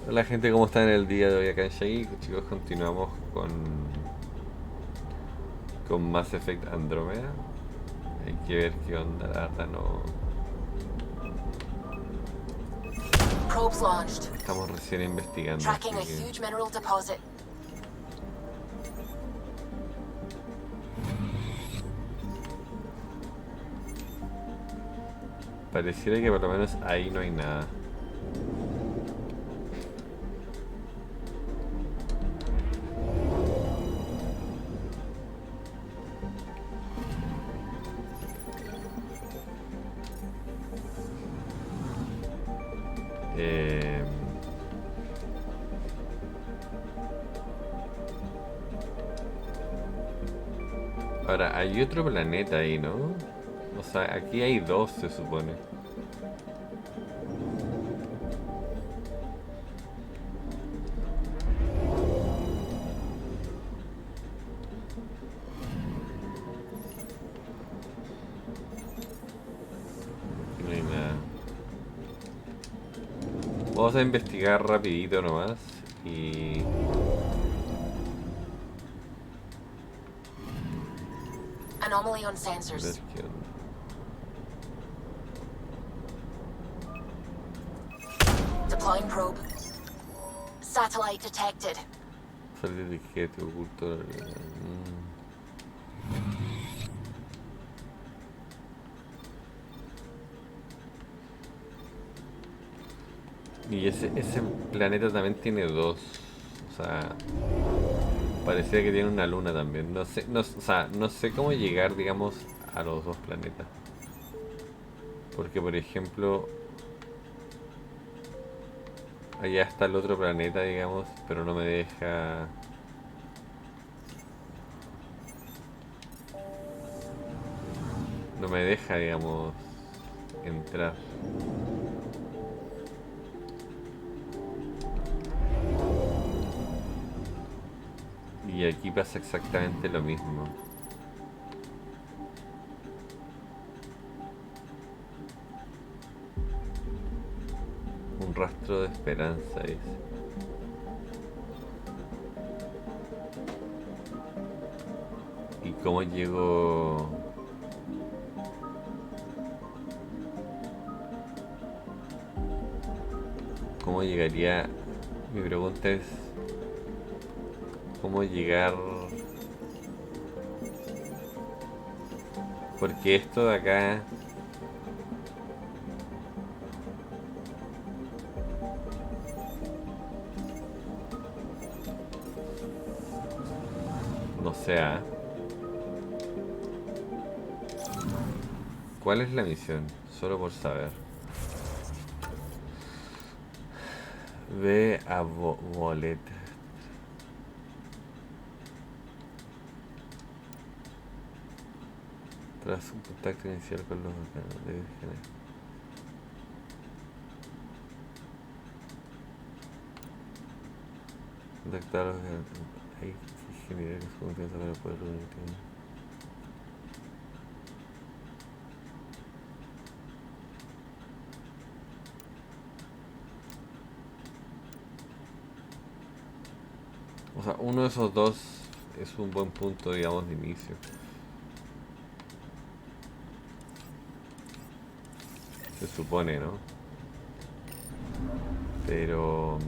Hola gente, ¿cómo están en el día de hoy acá en Shaggy? Chicos, continuamos con Mass Effect Andromeda. Hay que ver qué onda, la verdad no... Probes launched. Estamos recién investigando, así Tracking a que... huge mineral deposit. Pareciera que por lo menos ahí no hay nada. Eh... Ahora, hay otro planeta ahí, ¿no? O sea, aquí hay dos, se supone. Aquí no hay nada. Vamos a investigar rapidito nomás. Y... Anomaly on ver sensors. qué onda. Deploying probe. Satellite detected. Salir de etiquete oculto. Y ese planeta también tiene dos. O sea, parecía que tiene una luna también. No sé, no, o sea, no sé cómo llegar, digamos, a los dos planetas. Porque, por ejemplo, allá está el otro planeta, digamos, pero no me deja... No me deja, digamos, entrar. Y aquí pasa exactamente lo mismo. Un rastro de esperanza, dice. ¿Y cómo llego? ¿Cómo llegaría? Mi pregunta es, ¿cómo llegar? Porque esto de acá, no sé, ¿ah? ¿Cuál es la misión? Solo por saber. Ve a Bolet. Tras un contacto inicial con los organos, debes generar. Contactar a los organos. Hay que generar su confianza para poder reunirte. O sea, uno de esos dos es un buen punto, digamos, de inicio. Se supone, ¿no? Pero...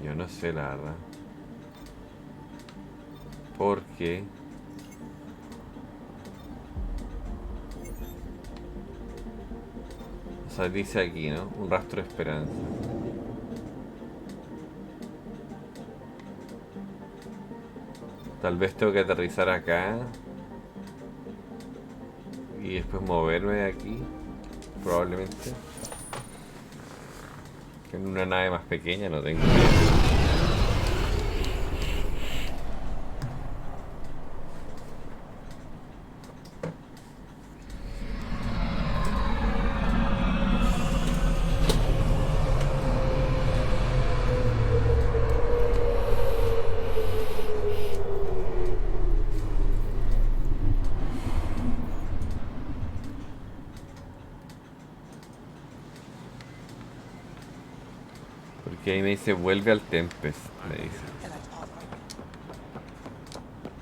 yo no sé la verdad. Porque... o sea, dice aquí, ¿no? Un rastro de esperanza. Tal vez tengo que aterrizar acá. Y después moverme de aquí. Probablemente. En una nave más pequeña no tengo idea. Que ahí me dice vuelve al Tempest, me dice.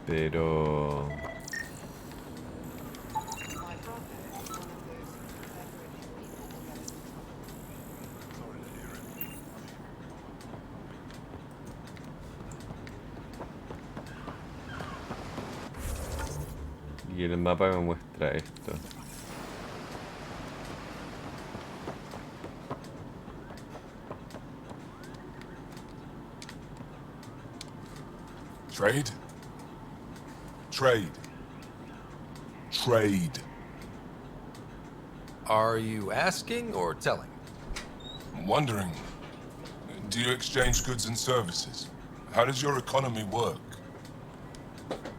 Pero... Y el mapa me muestra esto. Trade? Trade. Trade. Are you asking or telling? I'm wondering, do you exchange goods and services? How does your economy work?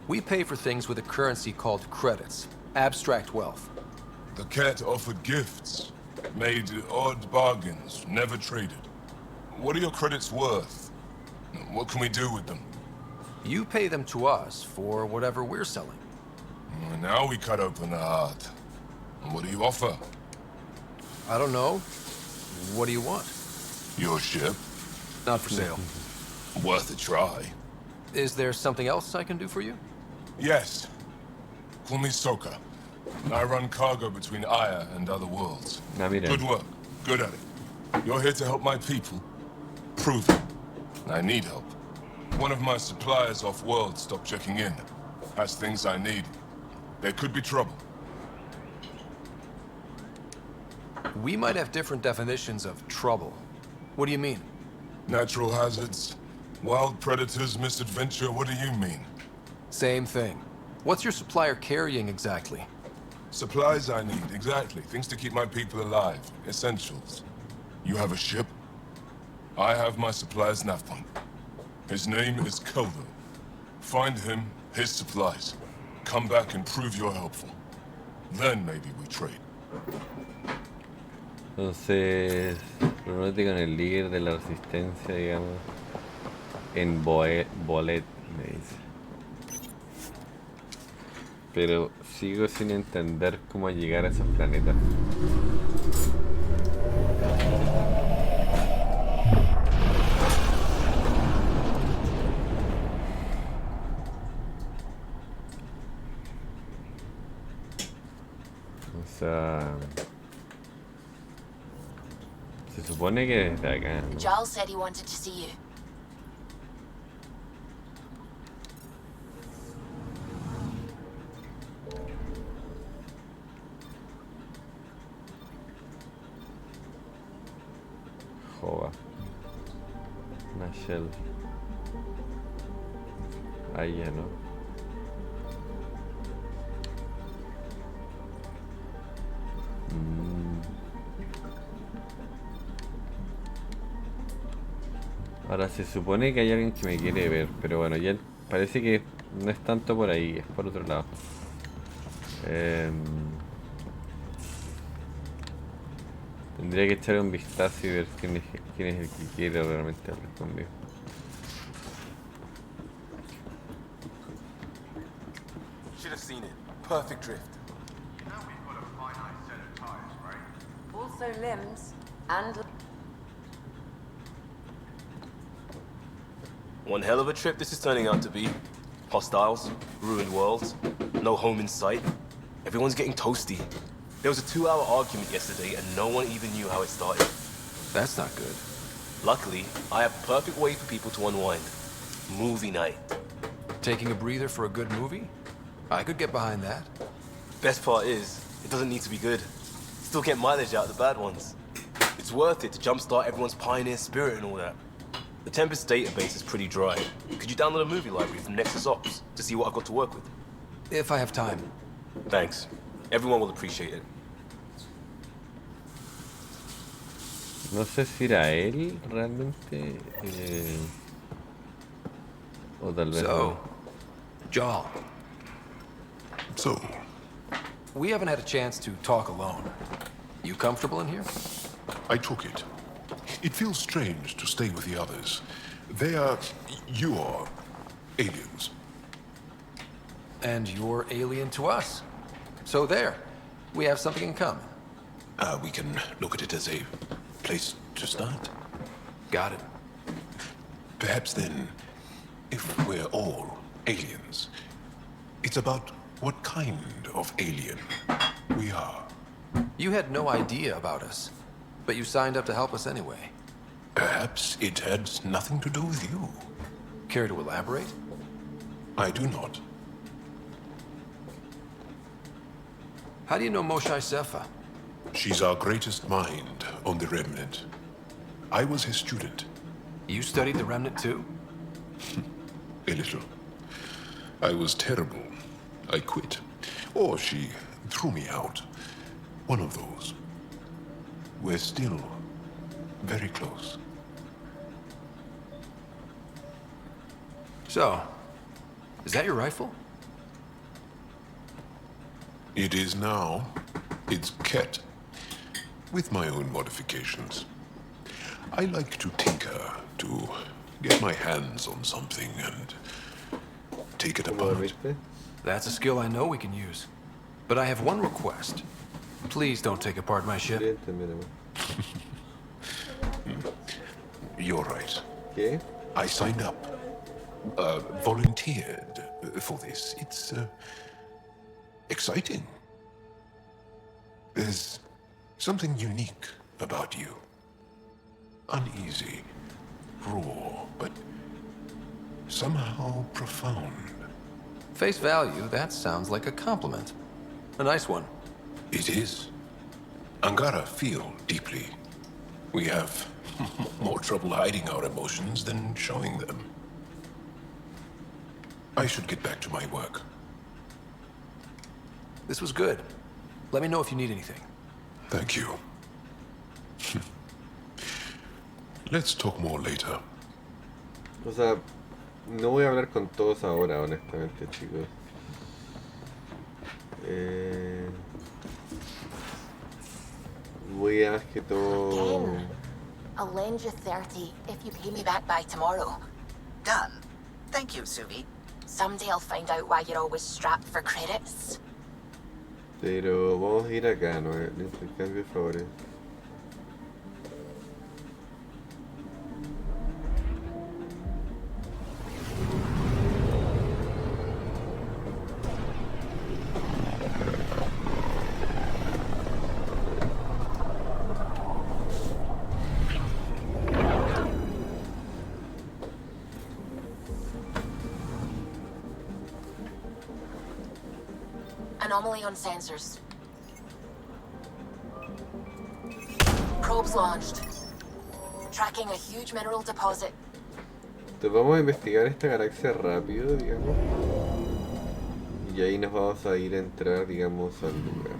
We pay for things with a currency called credits. Abstract wealth. The cat offered gifts, made odd bargains, never traded. What are your credits worth? What can we do with them? You pay them to us for whatever we're selling. Now we cut open the heart. What do you offer? I don't know. What do you want? Your ship? Not for sale. Worth a try. Is there something else I can do for you? Yes. Call me Soka. I run cargo between Aya and other worlds. Ah, mira. Good work. Good at it. You're here to help my people? Prove it. I need help. One of my suppliers off-world stopped checking in. Has things I need. There could be trouble. We might have different definitions of trouble. What do you mean? Natural hazards, wild predators, misadventure, what do you mean? Same thing. What's your supplier carrying exactly? Supplies I need, exactly. Things to keep my people alive. Essentials. You have a ship? I have my supplier's nav point. His name is Kodo. Find him, his supplies. Come back and prove you're helpful. Then maybe we trade. Entonces, reúnete con el líder de la resistencia, digamos, en Bolet, me dice. Pero sigo sin entender cómo llegar a esos planetas. O sea... Se supone que desde acá, ¿no? Giles said he wanted to see you. Joder. Una shell. Ahí ya, ¿no? Ahora se supone que hay alguien que me quiere ver, pero bueno, ya parece que no es tanto por ahí, es por otro lado. Tendría que echar un vistazo y ver quién es el que quiere realmente hablar conmigo. Should have seen it. Perfect drift. You know we've got a finite set of tires, right? Also limbs and... One hell of a trip this is turning out to be. Hostiles, ruined worlds, no home in sight. Everyone's getting toasty. There was a 2-hour argument yesterday and no one even knew how it started. That's not good. Luckily, I have a perfect way for people to unwind. Movie night. Taking a breather for a good movie? I could get behind that. Best part is, it doesn't need to be good. Still get mileage out of the bad ones. It's worth it to jumpstart everyone's pioneer spirit and all that. The Tempest database is pretty dry. Could you download a movie library from Nexus Ops to see what I've got to work with? If I have time. Thanks. Everyone will appreciate it. No sé si era él realmente, o tal vez no. So, Jal, So, we haven't had a chance to talk alone. You comfortable in here? I took it. It feels strange to stay with the others. They are... you are... aliens. And you're alien to us. So there. We have something in common. We can look at it as a place to start. Got it. Perhaps then, if we're all aliens, it's about what kind of alien we are. You had no idea about us, but you signed up to help us anyway. Perhaps it had nothing to do with you. Care to elaborate? I do not. How do you know Moshe Sefa? She's our greatest mind on the Remnant. I was his student. You studied the Remnant too? A little. I was terrible. I quit. Or she threw me out. One of those. We're still very close. So, is that your rifle? It is now. It's Ket. With my own modifications. I like to tinker, to get my hands on something and take it ¿Cómo apart. dormiste? That's a skill I know we can use. But I have one request. Please don't take apart my ship. Cliente, mira. You're right. ¿Qué? I signed up. Volunteered for this. It's exciting. There's something unique about you. Uneasy, raw, but somehow profound. Face value, that sounds like a compliment. A nice one. It is. Angara feel deeply. We have more trouble hiding our emotions than showing them. I should get back to my work. This was good. Let me know if you need anything. Thank you. Let's talk more later. O sea, no voy a hablar con todos ahora, honestamente, chicos. Voy a más que todo... Again. I'll lend you 30 if you pay me back by tomorrow. Done. Thank you, Suvi. Someday I'll find out why you're always strapped for credits. Pero vamos a ir acá, ¿no? El intercambio de favores. Anomaly on sensors. Probes launched. Tracking a huge mineral deposit. Entonces vamos a investigar esta galaxia rápido, digamos. Y ahí nos vamos a ir a entrar, digamos, al lugar.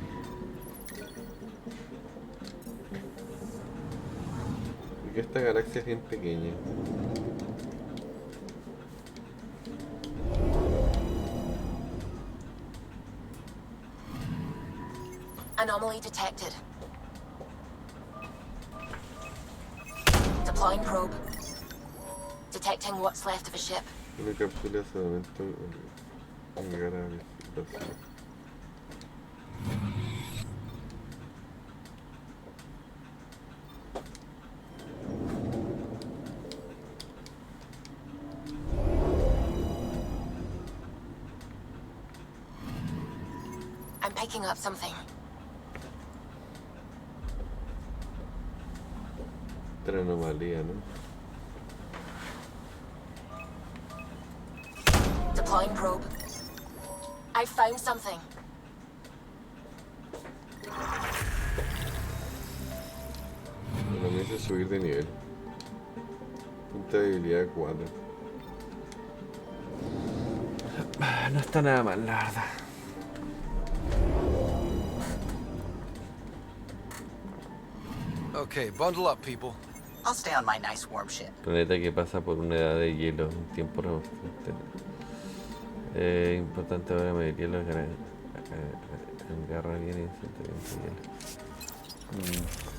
Porque esta galaxia es bien pequeña. Anomaly detected. Deploying probe. Detecting what's left of a ship. Una cápsula solamente llegar a visitación. I'm picking up something. Otra anomalía, ¿no? Deploying probe. I found something. Bueno, me hice subir de nivel. Punta de habilidad 4. No está nada mal, la verdad. Okay, bundle up, people. I'll stay on my nice warm ship. Planeta que pasa por una edad de hielo, un tiempo restante. Importante ahora medir hielo, agarra bien y siente bien su hielo.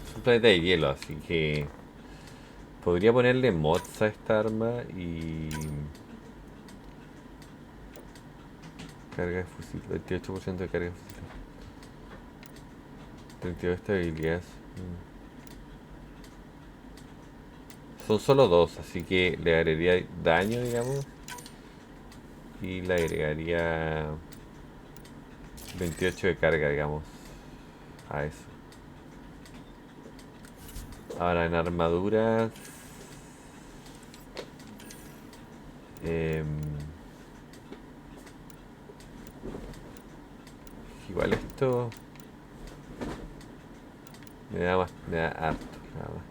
Es un planeta de hielo, así que podría ponerle mods a esta arma y carga de fusil, 28% de carga de fusil, 32 de estabilidad. Son solo dos, así que le agregaría daño, digamos. Y le agregaría 28 de carga, digamos, a eso. Ahora en armaduras... igual esto... me da harto, nada más.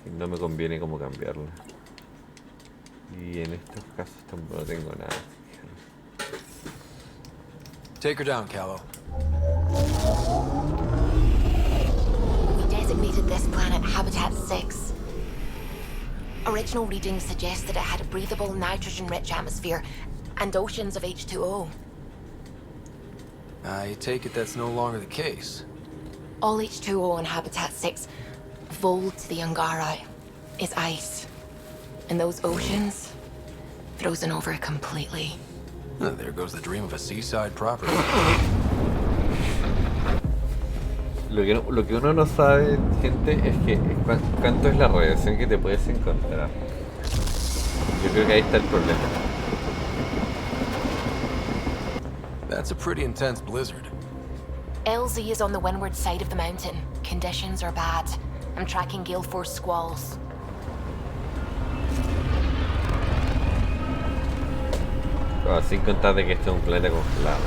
Y no me conviene como cambiarla. Y en estos casos tampoco tengo nada. Take her down, Callow. We designated this planet Habitat 6. Original readings suggest that it had a breathable, nitrogen-rich atmosphere and oceans of H2O. I take it that's no longer the case. All H2O on Habitat 6, vol to the Angara, is ice. And those oceans, frozen over completely. There goes the dream of a seaside property. Lo que uno no sabe, gente, es que cuánto es la radiación que te puedes encontrar. Yo creo que ahí está el problema. That's a pretty intense blizzard. LZ is on the windward side of the mountain. Conditions are bad. I'm tracking gale force squalls. Claro, sin contar de que este es un planeta congelado.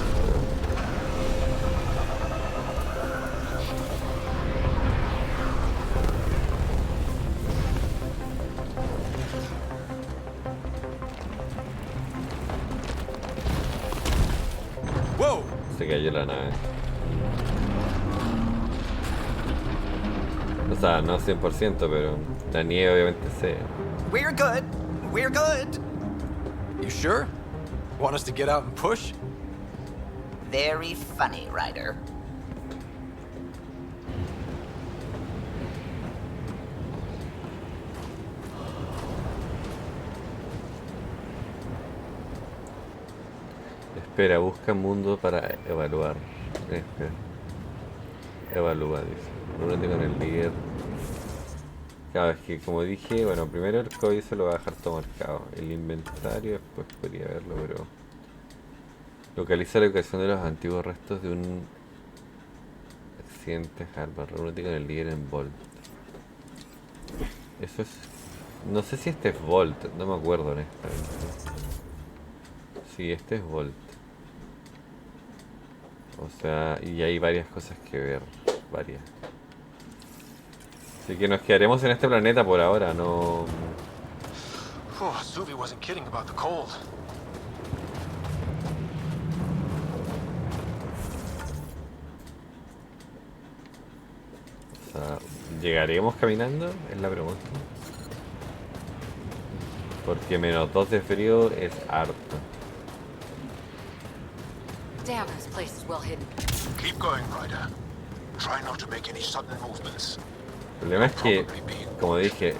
Whoa! Se cayó la nave. O sea, no 100%, pero la nieve obviamente se... We're good. We're good. You sure? Want us to get out and push? Very funny, Ryder. Espera, busca mundo para evaluar. Espera. Evalúa, dice. Únete con el líder. Claro, es que como dije, bueno, primero el código se lo va a dejar todo marcado. El inventario, después podría verlo, pero... Localiza la ubicación de los antiguos restos de un accidente havarl. Reúnete con el líder en Volt. Eso es... No sé si este es Volt, no me acuerdo honestamente. Sí, este es Volt. O sea, y hay varias cosas que ver. Varias. Así que nos quedaremos en este planeta por ahora, no... Suvi wasn't kidding about the cold. O sea, ¿llegaremos caminando? Es la pregunta. Porque -2 de frío es harto. Damn, this place is well hidden. Keep going, Ryder. Try not to make any sudden movements. El problema es que, como dije,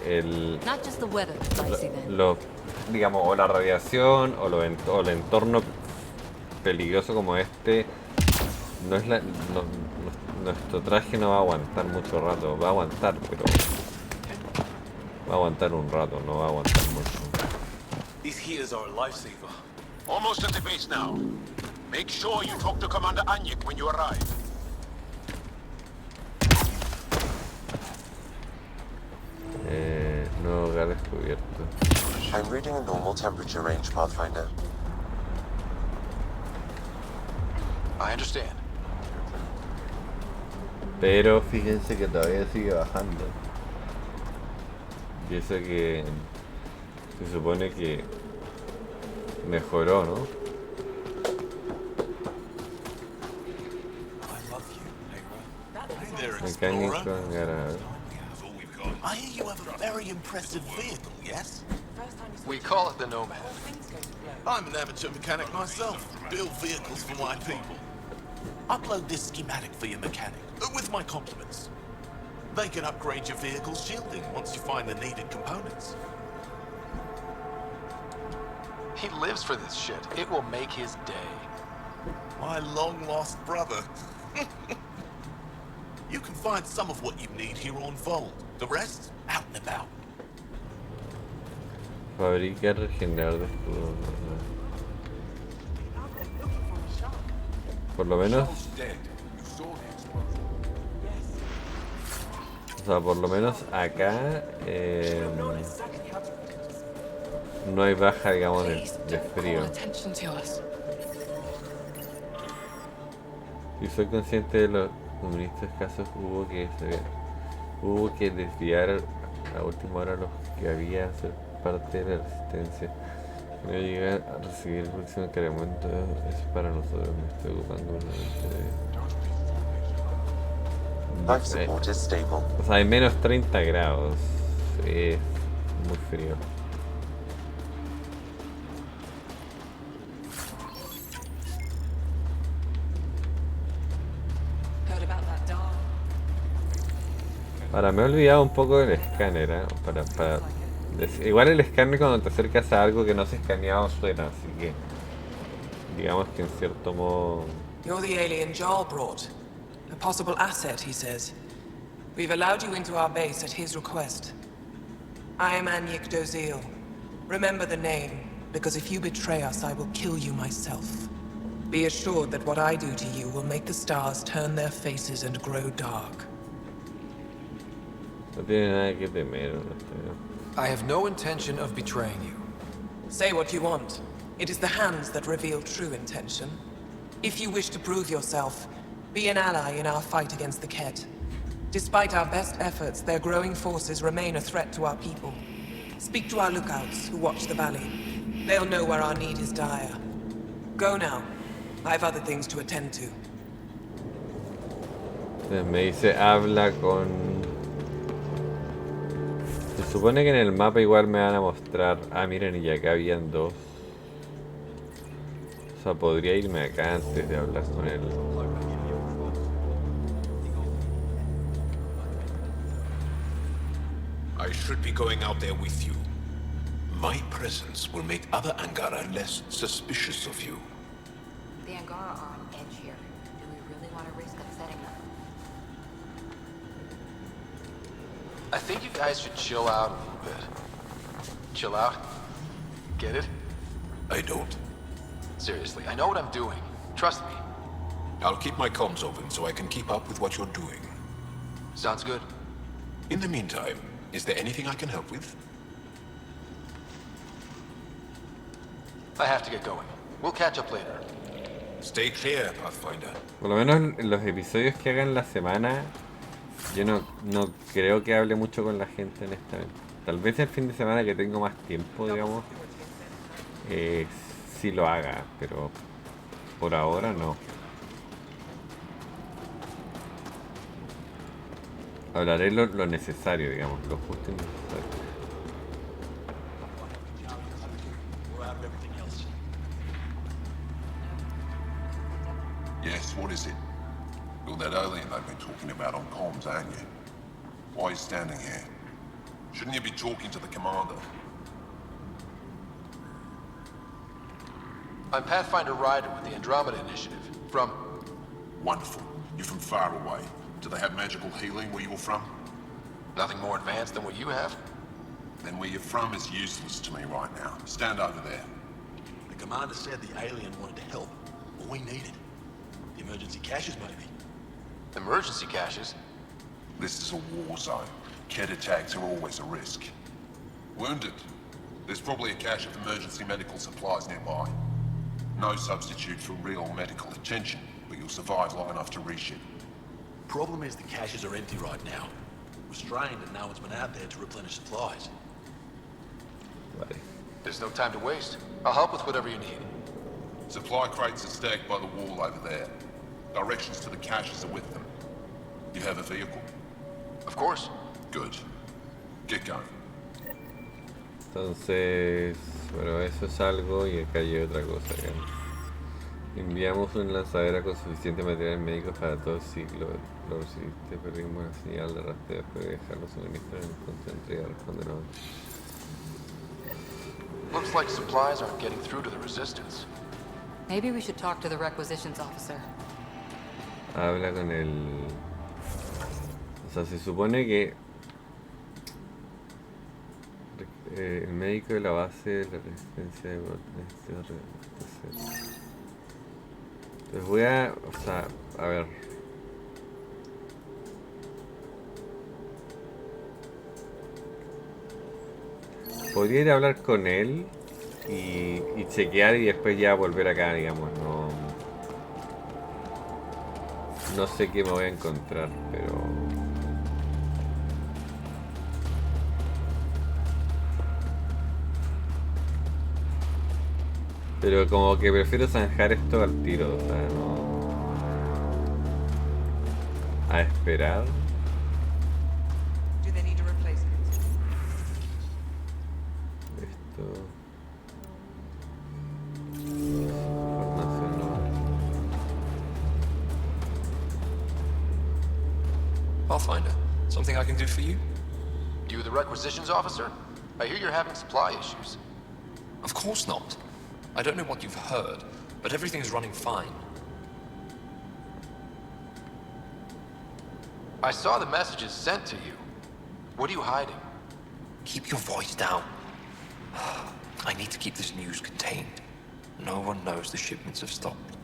Not just the weather, dicey then. digamos, o la radiación o el entorno peligroso como este, no es nuestro traje no va a aguantar mucho rato, va a aguantar, pero va a aguantar un rato, no va a aguantar mucho. These heaters are a lifesaver. Almost at the base now. Make sure you talk to Commander Anyik when you arrive. Nuevo hogar descubierto. I'm reading a normal temperature range, Pathfinder. I understand. Pero fíjense que todavía sigue bajando. Y eso que se supone que mejoró, ¿no? Mecánico, garage. I hear you have a very impressive vehicle, yes? We call it the Nomad. I'm an amateur mechanic myself. Build vehicles for my people. Upload this schematic for your mechanic, with my compliments. They can upgrade your vehicle's shielding once you find the needed components. He lives for this shit. It will make his day. My long-lost brother. You can find some of what you need here on Vault. The rest, out and about. Fabricar, regenerar de escudos. Por lo menos. O sea, por lo menos acá no hay baja, digamos, de frío. Y soy consciente de los suministros escasos. Hubo que desviar a última hora los que había a ser parte de la resistencia. No llegar a recibir el próximo cargamento es para nosotros. Me estoy ocupando Life support is stable. O sea, hay menos 30 grados. Es muy frío. Ahora me he olvidado un poco del escáner, ¿eh? Igual el escáner cuando te acercas a algo que no se ha escaneado suena, así que digamos que en cierto modo... You're the alien Jarl brought. A possible asset, he says. We've allowed you into our base at his request. I am Anyik Dozil. Remember the name, because if you betray us, I will kill you myself. Be assured that what I do to you will make the stars turn their faces and grow dark. No tiene nada que temer, I have no intention of betraying you. Say what you want. It is the hands that reveal true intention. If you wish to prove yourself, be an ally in our fight against the Ket. Despite our best efforts, their growing forces remain a threat to our people. Speak to our lookouts, who watch the valley. They'll know where our need is dire. Go now. I have other things to attend to. Me dice, habla con... Se supone que en el mapa igual me van a mostrar... Ah, miren, y acá habían dos. O sea, podría irme acá antes de hablar con él. I should be going out there with you. My presence will make other Angara less suspicious of you. The Angara are on edge here. Do we really want to risk upsetting them? I think you guys should chill out a little bit. Chill out? Get it? I don't. Seriously, I know what I'm doing. Trust me. I'll keep my comms open so I can keep up with what you're doing. Sounds good. In the meantime, is there anything I can help with? I have to get going. We'll catch up later. Stay clear, Pathfinder. Por lo menos en los episodios que hagan la semana, yo no creo que hable mucho con la gente honestamente. Tal vez el fin de semana que tengo más tiempo, digamos, sí lo haga, pero por ahora no. Hablaré lo necesario, digamos, lo justo y necesario. Yes, what is it? You're that alien they've been talking about on comms, aren't you? Why are you standing here? Shouldn't you be talking to the commander? I'm Pathfinder Ryder with the Andromeda Initiative. From... Wonderful. You're from far away. Do they have magical healing where you're from? Nothing more advanced than what you have? Then where you're from is useless to me right now. Stand over there. The commander said the alien wanted to help. What we needed. The emergency caches, maybe. Emergency caches? This is a war zone. Ket attacks are always a risk. Wounded. There's probably a cache of emergency medical supplies nearby. No substitute for real medical attention, but you'll survive long enough to reship. Problem is the caches are empty right now. We're strained and no one's been out there to replenish supplies. Vale. There's no time to waste. I'll help with whatever you need. Supply crates are stacked by the wall over there. Directions to the caches are with them. You have a vehicle? Of course. Good. Get going. Entonces, bueno, eso es algo y acá hay otra cosa. Acá. Enviamos una lanzadera con suficiente material médico para todo el ciclo. Lo recibiste, perdimos la señal de rastreo después de dejar los suministros en el punto de entrega. Respondernos. Looks like supplies aren't getting through to the resistance. Maybe we should talk to the requisitions officer. Habla con el sea, se supone que el médico de la base, la resistencia de entonces voy a, o sea, a ver. Podría ir a hablar con él y chequear y después ya volver acá, digamos, no sé qué me voy a encontrar, pero como que prefiero zanjar esto al tiro, o sea, no a esperar. Esto información no. Pathfinder, something I can do for you? You the requisitions officer? I hear you're having supply issues. Of course not. I don't know what you've heard, but everything's running fine. I saw the messages sent to you. What are you hiding? Keep your voice down. I need to keep this news contained. No one knows the shipments have stopped.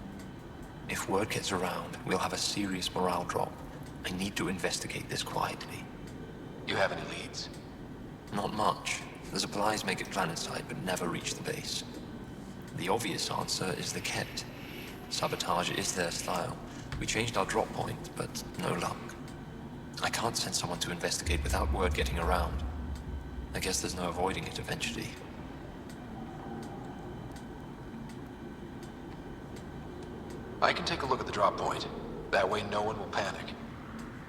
If word gets around, we'll have a serious morale drop. I need to investigate this quietly. You have any leads? Not much. The supplies make it planetside, but never reach the base. The obvious answer is the Ket. Sabotage is their style. We changed our drop point, but no luck. I can't send someone to investigate without word getting around. I guess there's no avoiding it eventually. I can take a look at the drop point. That way no one will panic.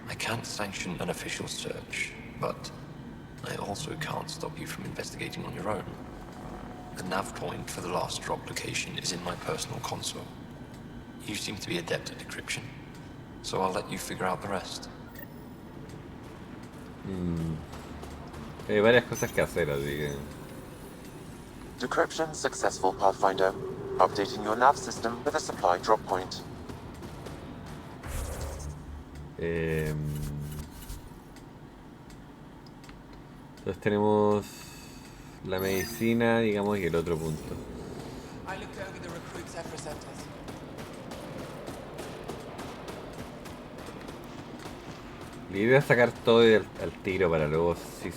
I can't sanction an official search, but I also can't stop you from investigating on your own. The nav point for the last drop location is in my personal console. You seem to be adept at decryption, so I'll let you figure out the rest. Hay varias cosas que hacer, así que... Decryption successful, Pathfinder. Updating your nav system with a supply drop point. Entonces tenemos la medicina, digamos, y el otro punto. I looked over the recruits' effort centers. La idea es sacar todo al tiro para luego, si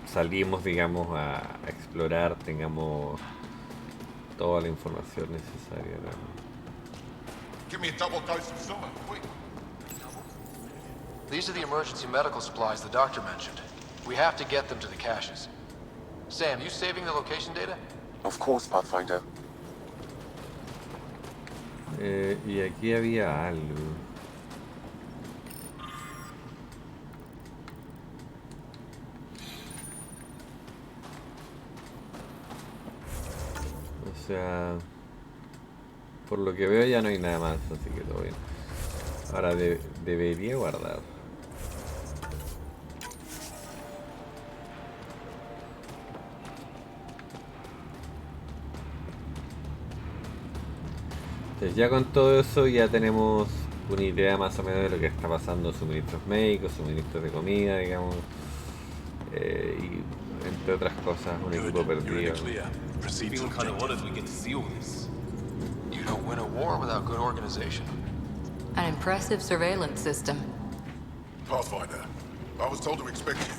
salimos, digamos, a explorar, tengamos toda la información necesaria, ¿no? Give me a double dose of summer, quick. These are the emergency medical supplies the doctor mentioned. We have to get them to the caches. Sam, you saving the location data? Of course, Pathfinder. Y aquí había algo. O sea, por lo que veo ya no hay nada más, así que todo bien. Ahora debería guardar. Entonces ya con todo eso ya tenemos una idea más o menos de lo que está pasando, suministros médicos, suministros de comida, digamos, y entre otras cosas un equipo perdido. You don't win a war without good organization. An impressive surveillance system. Pathfinder, I was told to expect you.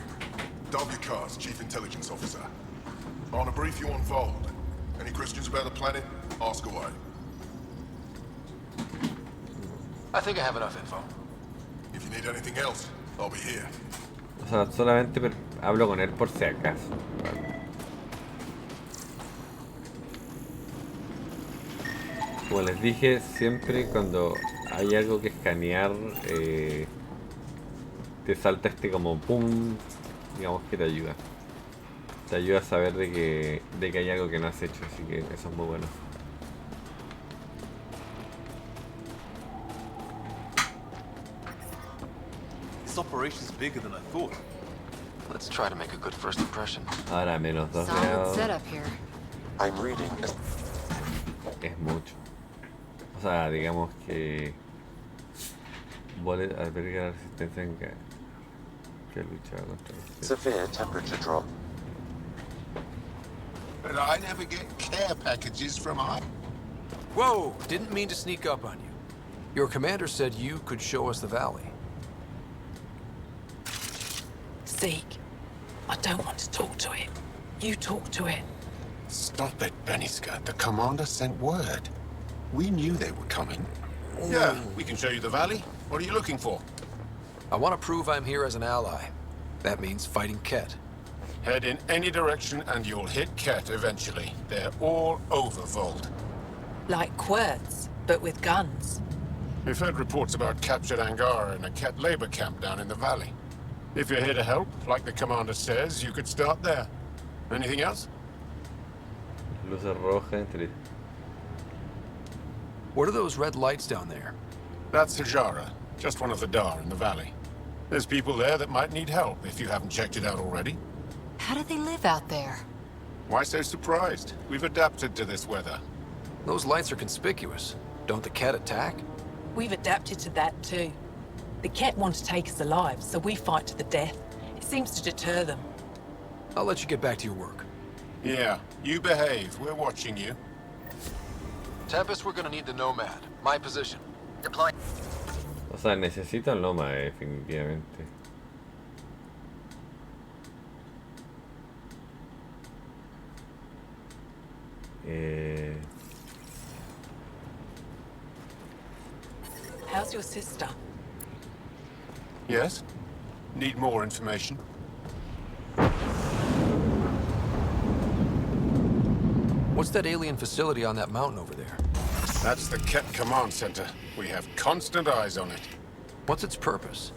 W. Cars, Chief Intelligence Officer. I want to brief you on Vold. Any questions about the planet? Ask away. I think I have enough info. If you need anything else, I'll be here. O sea, solamente hablo con él por si acaso. Vale. Como les dije, siempre cuando hay algo que escanear, te salta este como pum, digamos que te ayuda. Te ayuda a saber de que hay algo que no has hecho, así que eso es muy bueno. This operation's bigger than I thought. Let's try to make a good first impression. Ahora menos 2 Solid grados. setup here. I'm reading. Es mucho. O sea, digamos que alberga la resistencia en que Que luchaba contra los jets. Severe temperature drop. But I never get care packages from Whoa! Didn't mean to sneak up on you. Your commander said you could show us the valley. Zeke, I don't want to talk to it. You talk to it. Stop it, Bennyska. The commander sent word. We knew they were coming. Yeah, we can show you the valley. What are you looking for? I want to prove I'm here as an ally. That means fighting Ket. Head in any direction and you'll hit Ket eventually. They're all over Vold. Like Quirts, but with guns. We've heard reports about captured Angara in a Ket labor camp down in the valley. If you're here to help, like the commander says, you could start there. Anything else? Luces rojas entre. What are those red lights down there? That's Hajara, just one of the Dar in the valley. There's people there that might need help if you haven't checked it out already. How do they live out there? Why so surprised? We've adapted to this weather. Those lights are conspicuous. Don't the Ket attack? We've adapted to that too. The Ket want to take us alive, so we fight to the death. It seems to deter them. I'll let you get back to your work. Yeah, you behave. We're watching you. Tempest, we're gonna need the Nomad. My position. Deploy. O sea, necesito el nómada, definitivamente. How's your sister? Yes? Need more information? What's that alien facility on that mountain over there? That's the Ket Command Center. We have constant eyes on it. What's its purpose?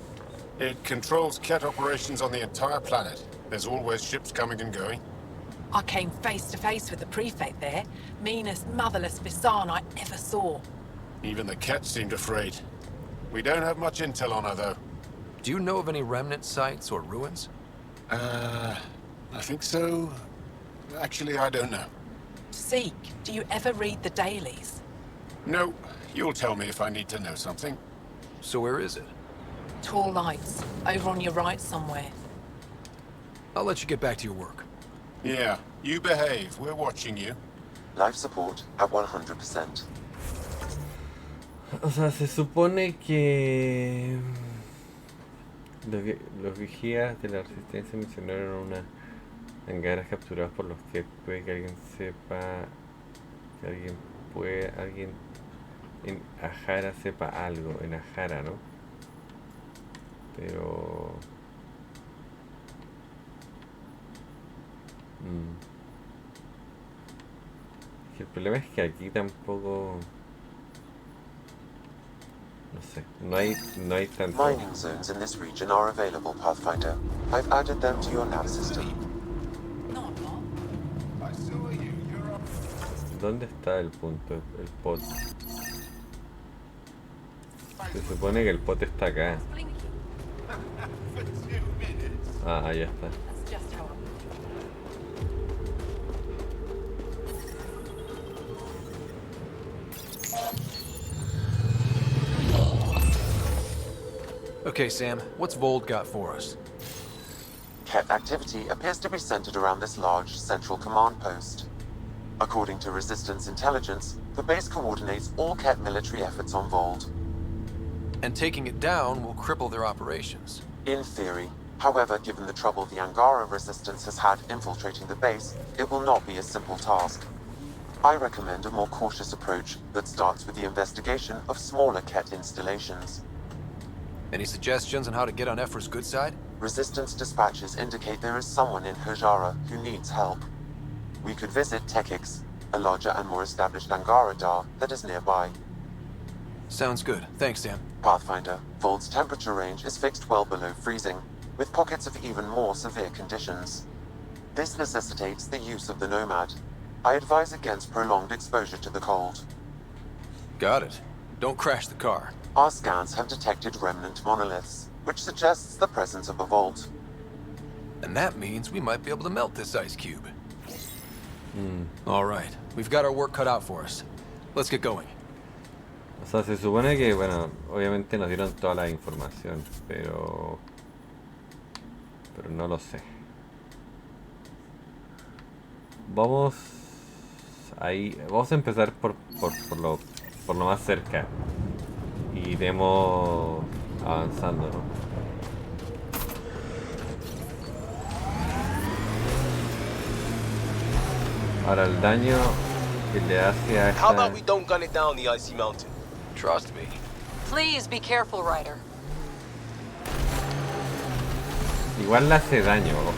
It controls Ket operations on the entire planet. There's always ships coming and going. I came face to face with the prefect there. Meanest, motherless Bisan I ever saw. Even the Ket seemed afraid. We don't have much intel on her, though. Do you know of any remnant sites or ruins? I think so. Actually, I don't know. Zeke, do you ever read the dailies? No, you'll tell me if I need to know something. So where is it? Tall lights, over on your right somewhere. I'll let you get back to your work. Yeah, you behave. We're watching you. Life support at 100%. O sea, se supone que los vigías de la resistencia mencionaron unas hangaras capturadas por los que puede que alguien sepa, que alguien en Ajara sepa algo, en Ajara, ¿no? Pero que el problema es que aquí tampoco, no sé, no hay tanto. Mining zones in this region are available, Pathfinder. I've added them to your nav system. ¿Dónde está el punto, el pot? Se supone que el pot está acá. Ah, ya está. Okay, Sam, what's Vold got for us? Ket activity appears to be centered around this large central command post. According to Resistance intelligence, the base coordinates all Ket military efforts on Vold. And taking it down will cripple their operations. In theory. However, given the trouble the Angara Resistance has had infiltrating the base, it will not be a simple task. I recommend a more cautious approach that starts with the investigation of smaller Ket installations. Any suggestions on how to get on Ephra's good side? Resistance dispatches indicate there is someone in Hajara who needs help. We could visit Tekix, a larger and more established Angara Dar that is nearby. Sounds good. Thanks, Sam. Pathfinder, Vold's temperature range is fixed well below freezing, with pockets of even more severe conditions. This necessitates the use of the Nomad. I advise against prolonged exposure to the cold. Got it. Don't crash the car. Our scans have detected remnant monoliths, which suggests the presence of a vault. And that means we might be able to melt this ice cube. All right. We've got our work cut out for us. Let's get going. O sea, se supone que, bueno, obviamente nos dieron toda la información, pero pero no lo sé. Vamos ahí, vamos a empezar por lo más cerca y iremos avanzando, ¿no? Ahora el daño que le hace a How esta... about we don't gun it down the icy mountain? Trust me. Please be careful, Ryder. Igual le hace daño, ojo.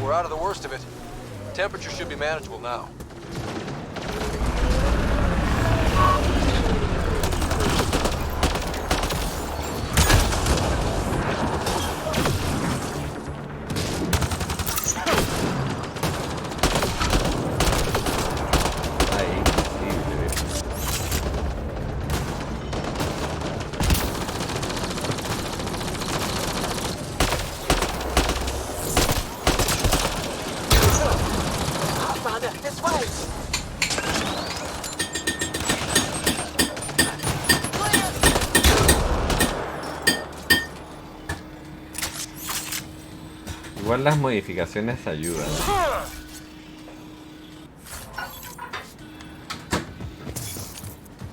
We're out of the worst of it. Temperature should be manageable now. Igual las modificaciones ayudan.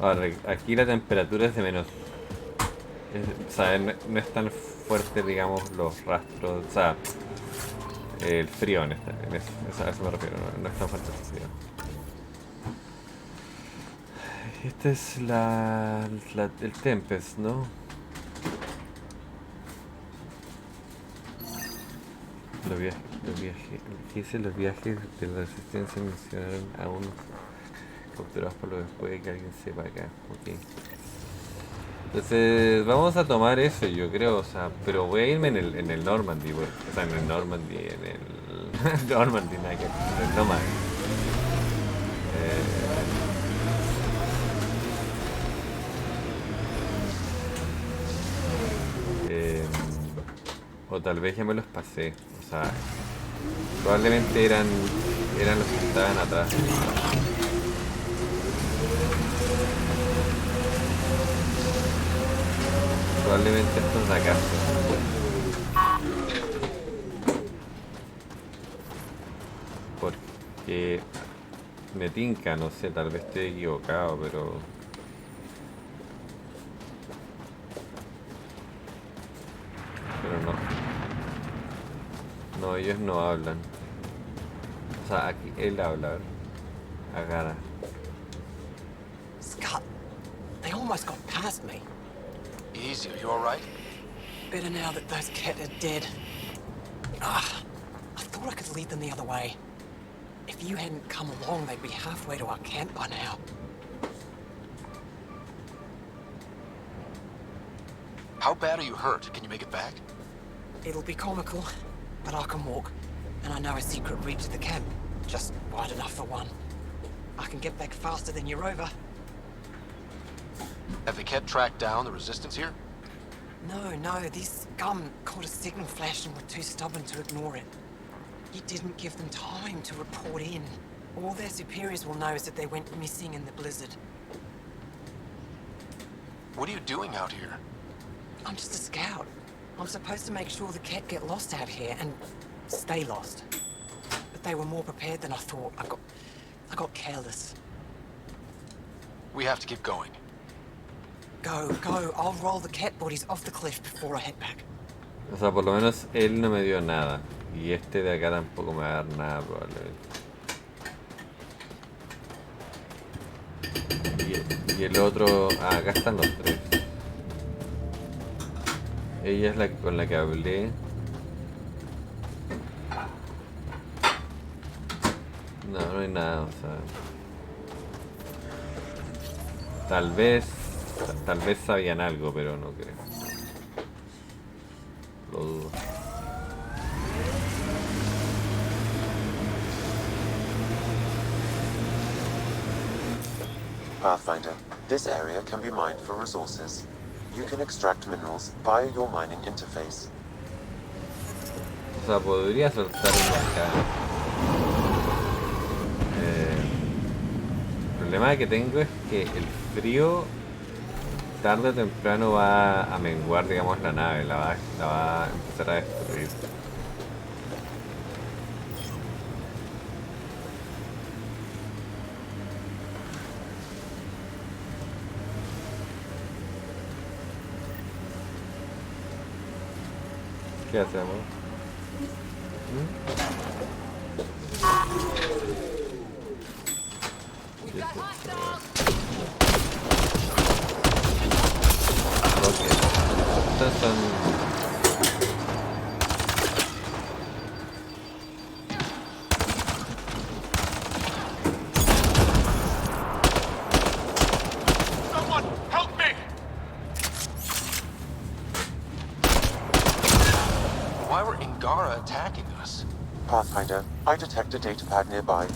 Ahora, aquí la temperatura es de menos... o sea, no es tan fuerte, digamos, los rastros... O sea, el frío a eso me refiero, no es tan fuerte el frío. Esta es el tempest, ¿no? Los viajes de la resistencia mencionaron a unos capturados por lo después de que alguien sepa acá. Ok. Entonces vamos a tomar eso, yo creo, o sea, pero voy a irme en el Normandy, o sea, en el Normandy, en el Normandy, nada que en el Nomad. O tal vez ya me los pasé, o sea, probablemente eran los que estaban atrás. Probablemente estos de acá. Porque me tinca, no sé, tal vez estoy equivocado, pero... No, ellos no hablan. O sea, aquí él habla. Agarra. Scott, they almost got past me. Easy, are you alright? Better now that those cat are dead. I thought I could lead them the other way. If you hadn't come along, they'd be halfway to our camp by now. How bad are you hurt? Can you make it back? It'll be comical, but I can walk. And I know a secret reach to the camp. Just wide enough for one. I can get back faster than your rover. Have the Ket tracked down the resistance here? No, these scum caught a signal flash and were too stubborn to ignore it. You didn't give them time to report in. All their superiors will know is that they went missing in the blizzard. What are you doing out here? I'm just a scout. I'm supposed to make sure the Ket get lost out here and stay lost. But they were more prepared than I thought. I got careless. We have to keep going. Go. I'll roll the Ket bodies off the cliff before I head back. O sea, por lo menos él no me dio nada. Y este de acá tampoco me va a dar nada probablemente. Y el otro... Ah, acá están los tres. Ella es la con la que hablé. No hay nada, o sea... Tal vez sabían algo, pero no creo. Lo dudo. Pathfinder, this area can be mined for resources. You can extract minerals via your mining interface. O sea, podría soltar uno acá. El problema que tengo es que el frío tarde o temprano va a menguar, digamos, la nave, la va a empezar a destruir. ¿Qué hacemos? Ok. Estas son... Someone, help me! Why were Angara attacking us? Pathfinder, I detect a datapad nearby.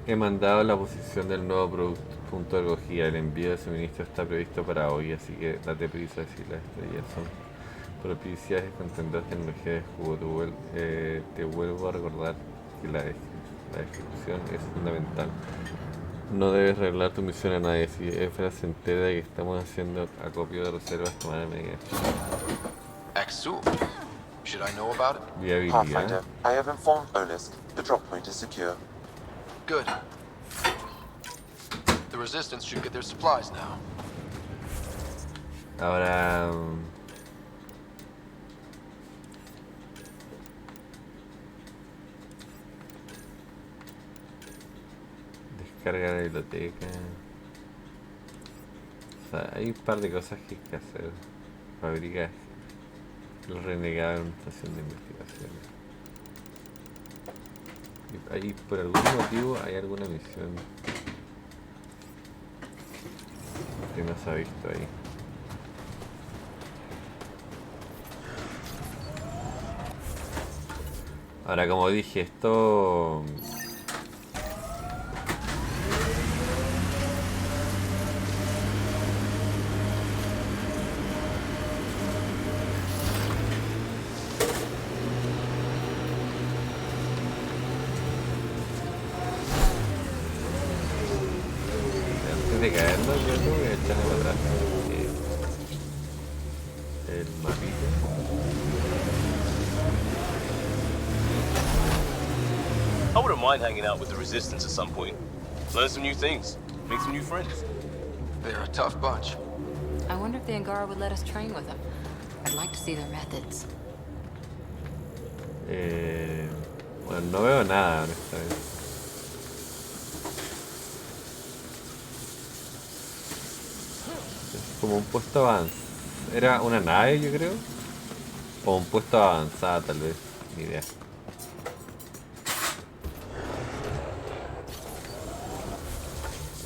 He mandado la posición del nuevo punto de recogida. El envío de suministro está previsto para hoy, así que date prisa si las estrellas son propicias y contendrás tecnología de juego. Te vuelvo a recordar que la descripción es fundamental. No debes revelar tu misión a nadie. Si Efra se entera de que estamos haciendo acopio de reservas, tomará medidas. Axel, should I know about it? Viabilidad. Pathfinder, I have informed Olisk. The drop point is secure. Good. The Resistance should get their supplies now. Ahora... descarga la biblioteca. O sea, hay un par de cosas que hay que hacer. Fabrica el renegado en una estación de investigación. Y ahí, por algún motivo, hay alguna misión que no se ha visto ahí. Ahora, como dije, esto... antes de caernos, yo creo que voy a echarle para atrás el mapita. I wouldn't mind hanging out with the Resistance at some point. Learn some new things, make some new friends. They're a tough bunch. I wonder if the Angara would let us train with them. I'd like to see their methods. Bueno, no veo nada, honestamente. Es como un puesto avanzado. ¿Era una nave, yo creo? O un puesto avanzado, tal vez. Ni idea.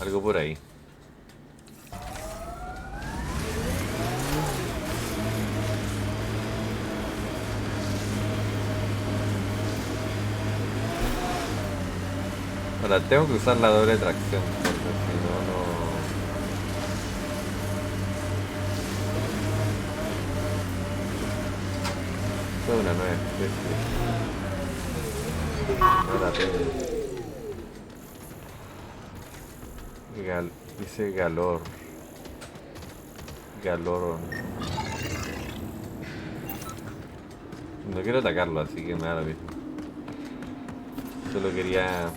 Algo por ahí. Ahora tengo que usar la doble tracción, porque si no, no... Esto es una nueva especie. Ahora tengo... dice Galor. No quiero atacarlo, así que me da lo mismo. Solo quería...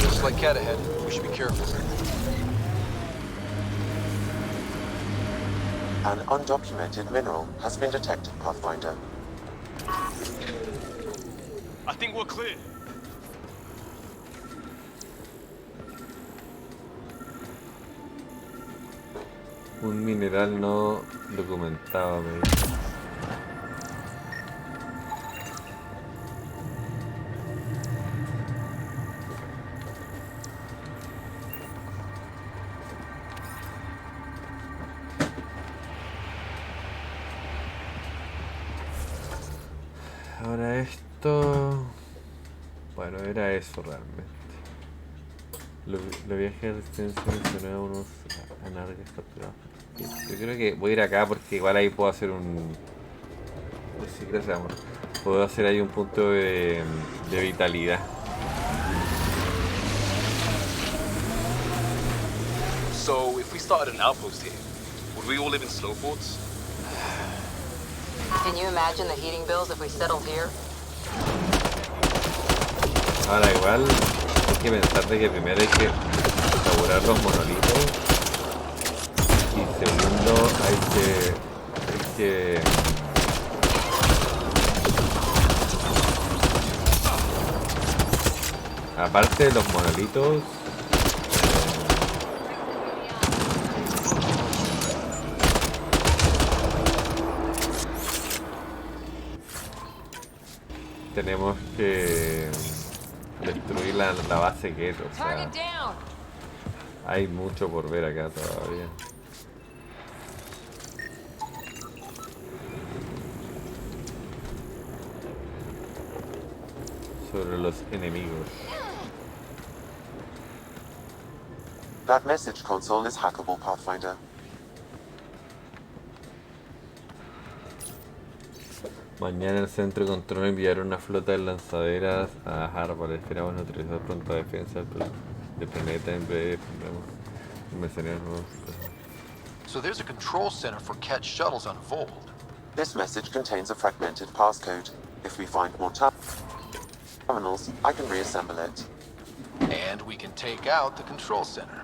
Looks like cat ahead. We should be careful. An undocumented mineral has been detected, Pathfinder. I think we're clear. Un mineral no documentado, me dice. Ahora esto... Bueno, era eso realmente. Los viajes de resistencia mencionados unos anarques capturados. Yo creo que voy a ir acá porque igual ahí puedo hacer un... Pues sí, gracias amor. Puedo hacer ahí un punto de vitalidad. So, if we started an outpost here, would we all live in snowforts? Can you imagine the heating bills if we settled here? Ahora igual hay que pensar de que primero hay que asegurar los monolitos y segundo hay que aparte de los monolitos tenemos que destruir la base que es, o sea, hay mucho por ver acá todavía. Sobre los enemigos. That message console is hackable, Pathfinder. Mañana el centro de control enviará una flota de lanzaderas a havarl. Esperamos neutralizar pronto la defensa del planeta en breve. Mercenarios nuevos. So there's a control center for Ket shuttles on Vold. This message contains a fragmented passcode. If we find more terminals, I can reassemble it. And we can take out the control center.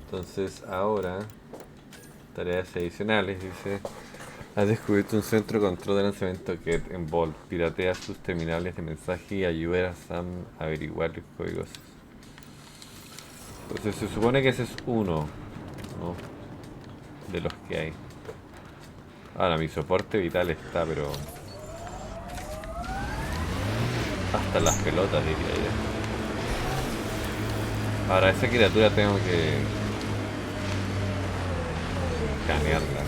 Entonces ahora, tareas adicionales, dice... Has descubierto un centro de control de lanzamiento Ket en Vold. Piratea sus terminales de mensaje y ayuda a Sam a averiguar los códigos. Entonces se supone que ese es uno, ¿no? De los que hay. Ahora mi soporte vital está, pero... hasta las pelotas diría yo. Ahora esa criatura tengo que... escanearla.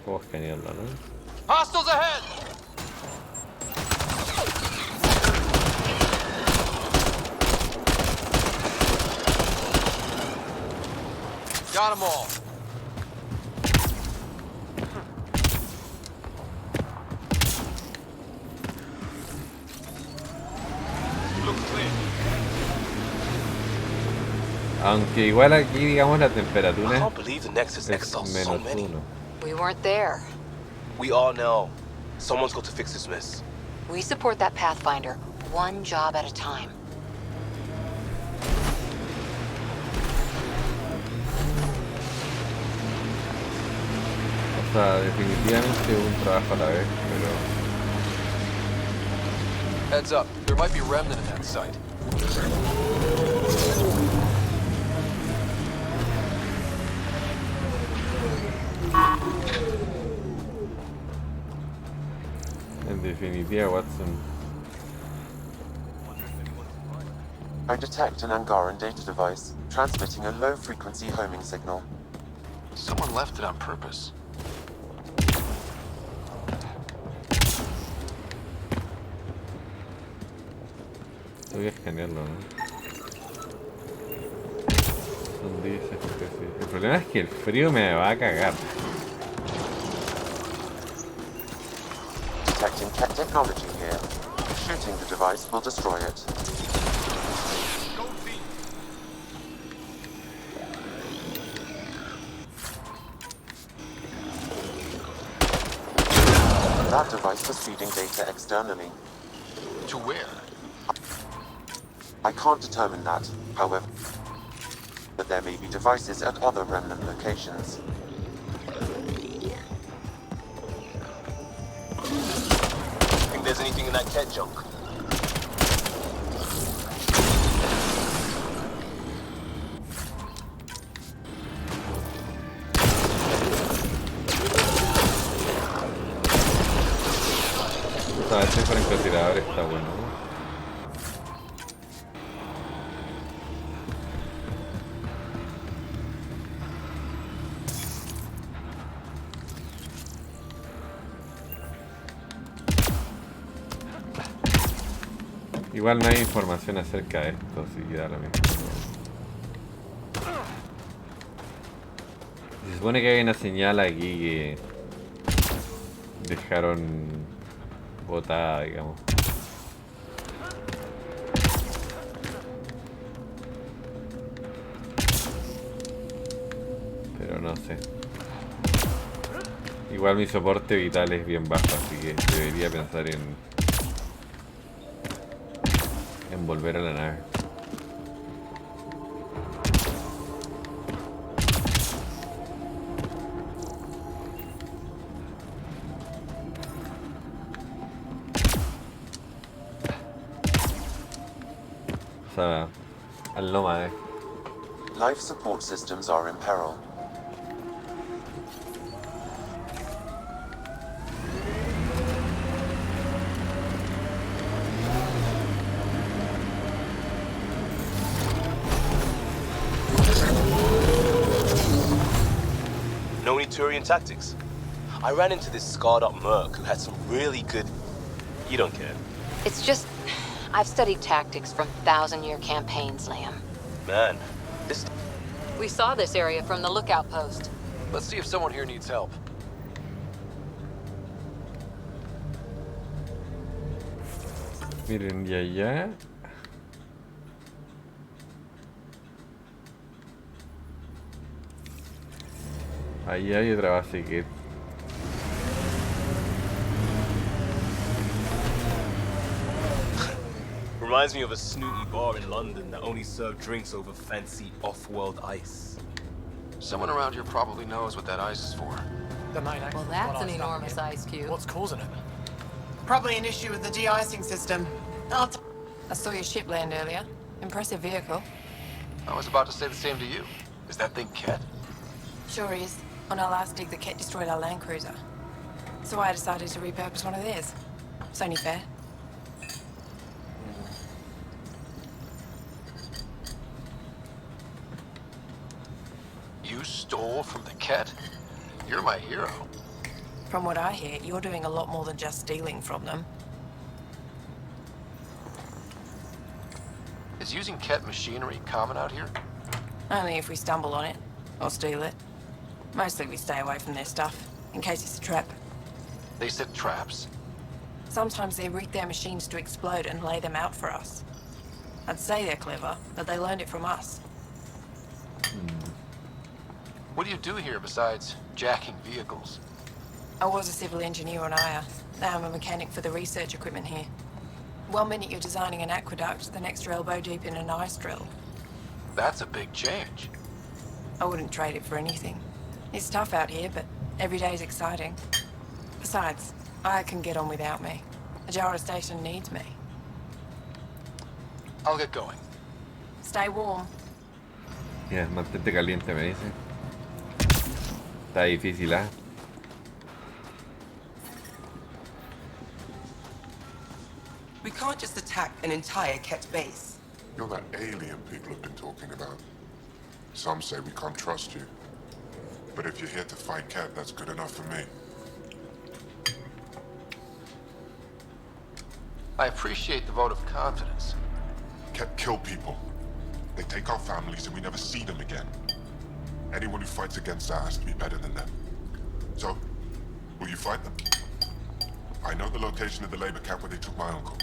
Puedo escanearla, ¿no? Hostiles ahead! Got them all. Aunque igual aquí digamos la temperatura I can't believe the Nexus es exiled so menos many. 1. We weren't there. We are now. Someone's got to fix this mess. We support that Pathfinder, one job at a time. O sea, definitivamente un trabajo a la vez, pero... Heads up, there might be a remnant in that site. En definitiva, Watson. I detect an Angaran data device, transmitting a low-frequency homing signal. Someone left it on purpose. Voy a escanearlo, ¿no? Son 10 especies. El problema es que el frío me va a cagar. Detecting Ket technology here. Shooting the device will destroy it. That device was feeding data externally. To where? I can't determine that, however, but there may be devices at other remnant locations. Think there's anything in that Ket junk? Ese francotirador está bueno, ¿no? Igual no hay información acerca de esto, así que da lo mismo. Se supone que hay una señal aquí que dejaron botada, digamos. Pero no sé. Igual mi soporte vital es bien bajo, así que debería pensar en volver a la nave. O sea, al nómade. Life support systems are in peril. Know any Turian tactics? I ran into this scarred up merc who had some really good... You don't care. It's just... I've studied tactics from thousand-year campaigns, Liam. Man, this... We saw this area from the lookout post. Let's see if someone here needs help. Miren, y allá. Ahí hay otra base que... Reminds me of a snooty bar in London that only served drinks over fancy off-world ice. Someone around here probably knows what that ice is for. Well, that's an enormous ice cube. What's causing it? Probably an issue with the de-icing system. I saw your ship land earlier. Impressive vehicle. I was about to say the same to you. Is that thing Ket? Sure is. On our last dig, the Ket destroyed our land cruiser. So I decided to repurpose one of theirs. It's only fair. You stole from the Ket? You're my hero. From what I hear, you're doing a lot more than just stealing from them. Is using Ket machinery common out here? Only if we stumble on it, or steal it. Mostly we stay away from their stuff, in case it's a trap. They set traps. Sometimes they rig their machines to explode and lay them out for us. I'd say they're clever, but they learned it from us. What do you do here besides jacking vehicles? I was a civil engineer on Aya. Now I'm a mechanic for the research equipment here. One minute you're designing an aqueduct, the next you're elbow deep in an ice drill. That's a big change. I wouldn't trade it for anything. It's tough out here, but every day's exciting. Besides, Aya can get on without me. Ajara Station needs me. I'll get going. Stay warm. Mira, mantente caliente, me dice. Está difícil, ¿ah? We can't just attack an entire Ket base. You're that alien people have been talking about. Some say we can't trust you. But if you're here to fight Ket, that's good enough for me. I appreciate the vote of confidence. Ket kill people. They take our families and we never see them again. Anyone who fights against that has to be better than them. So, will you fight them? I know the location of the labor camp where they took my uncle.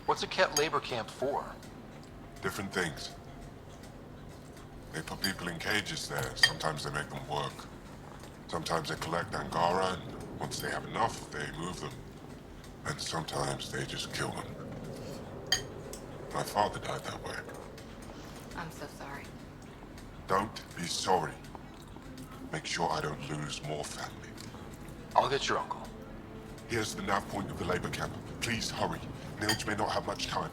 What's a Ket labor camp for? Different things. They put people in cages there. Sometimes they make them work. Sometimes they collect Angara, and once they have enough, they move them. And sometimes they just kill them. My father died that way. I'm so sorry. Don't be sorry. Make sure I don't lose more family. I'll get your uncle. Here's the nav point of the labor camp. Please hurry. Nilge may not have much time.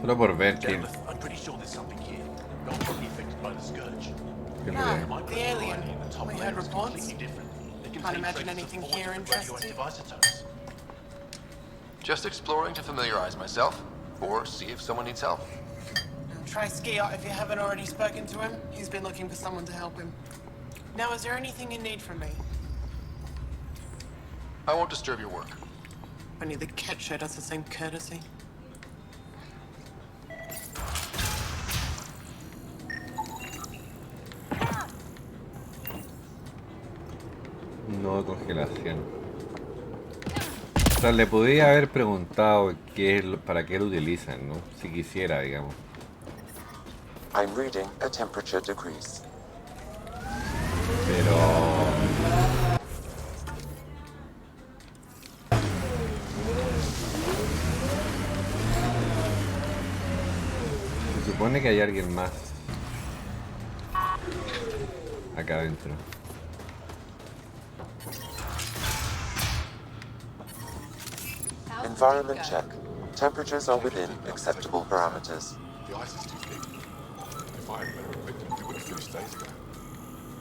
Solo por ver que sure there's something here. Not probably affected by the scourge. No, the alien. The We top heard layer is reports. completely different. They Can't contain imagine traces anything of four here different interesting. radioactive isotopes. Just exploring to familiarize myself, or see if someone needs help. Try Skiot if you haven't already spoken to him. He's been looking for someone to help him. Now, is there anything you need from me? I won't disturb your work. Only the cat showed us the same courtesy. No congelación. O sea, le podría haber preguntado para qué lo utilizan, ¿no? Si quisiera, digamos. I'm reading a temperature degrees. Pero... se supone que hay alguien más acá adentro. Environment check. Temperatures are within acceptable parameters. The ice is too thick. If I had better equipment, we would have finished days ago.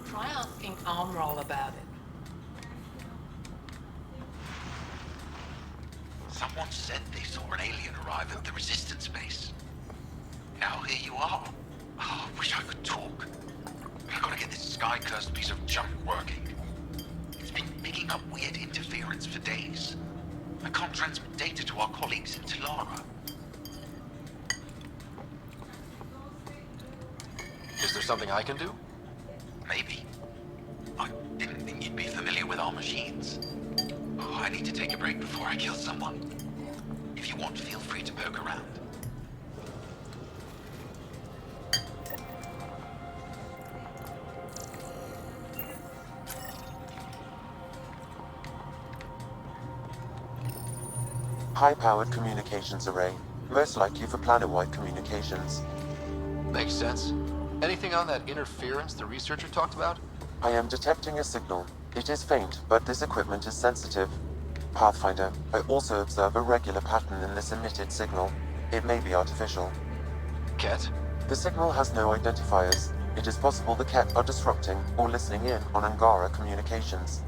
Try asking havarl about it. Someone said they saw an alien arrive at the resistance base. Now here you are. Oh, I wish I could talk. But I gotta get this sky-cursed piece of junk working. It's been picking up weird interference for days. I can't transmit data to our colleagues in Talara. Is there something I can do? Maybe. I didn't think you'd be familiar with our machines. Oh, I need to take a break before I kill someone. If you want, feel free to poke around. High-powered communications array, most likely for planet-wide communications. Makes sense. Anything on that interference the researcher talked about? I am detecting a signal. It is faint, but this equipment is sensitive. Pathfinder, I also observe a regular pattern in this emitted signal. It may be artificial. Ket? The signal has no identifiers. It is possible the Ket are disrupting or listening in on Angara communications.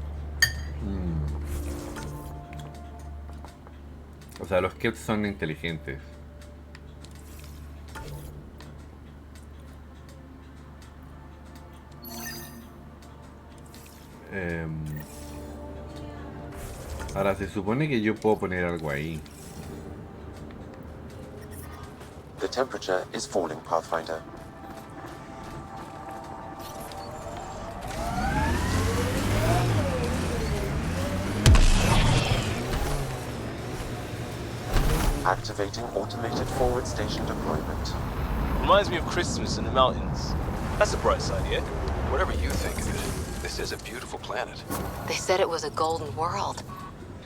O sea, los Kets son inteligentes. Ahora, se supone que yo puedo poner algo ahí. The temperature is falling, Pathfinder. Activating automated forward station deployment. Reminds me of Christmas in the mountains. That's a bright side, yeah? Whatever you think of it, this is a beautiful planet. They said it was a golden world.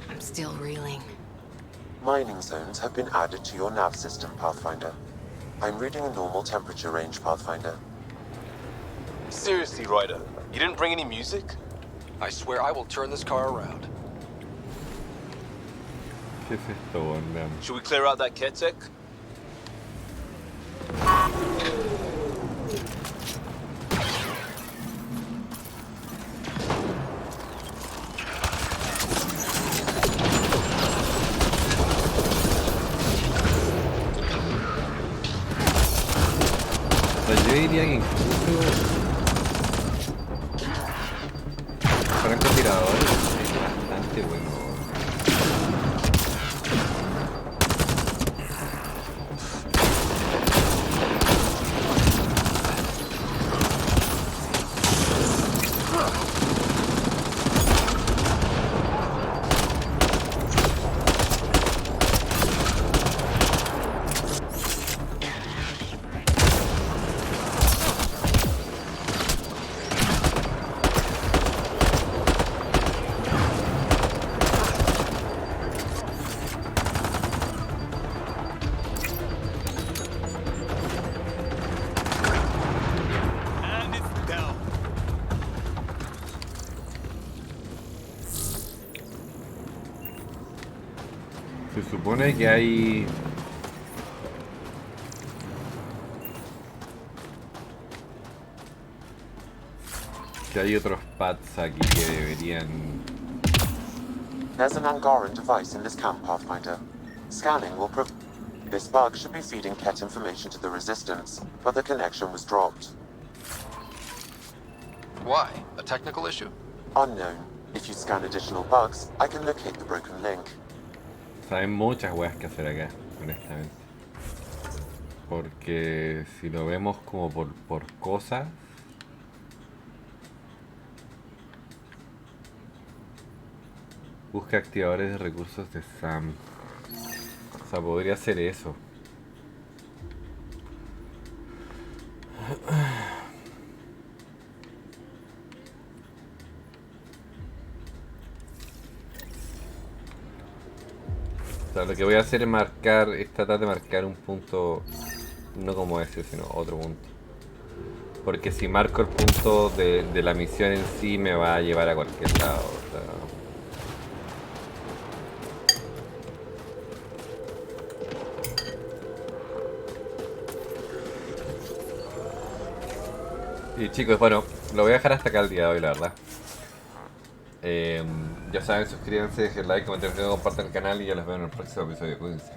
I'm still reeling. Mining zones have been added to your nav system, Pathfinder. I'm reading a normal temperature range, Pathfinder. Seriously, Ryder, you didn't bring any music? I swear I will turn this car around. ¿Qué es esto, onda? Should we clear out that Ketek? Yo diría que incluso francotiradores es bastante bueno. Se supone que hay si hay otros pads aquí que deberían... There's an Angaran device in this camp, Pathfinder. Scanning will prove... This bug should be feeding Ket information to the Resistance, but the connection was dropped. Why? A technical issue? Unknown. If you scan additional bugs, I can locate the broken link. O sea, hay muchas weas que hacer acá, honestamente. Porque si lo vemos como por cosas... Busca activadores de recursos de Sam. O sea, podría ser eso. O sea, lo que voy a hacer es tratar de marcar un punto, no como ese, sino otro punto. Porque si marco el punto de la misión en sí, me va a llevar a cualquier lado. O sea, y chicos, bueno, lo voy a dejar hasta acá el día de hoy, la verdad. Ya saben, suscríbanse, dejen like, comenten, compartan el canal y ya los veo en el próximo episodio. Cuídense.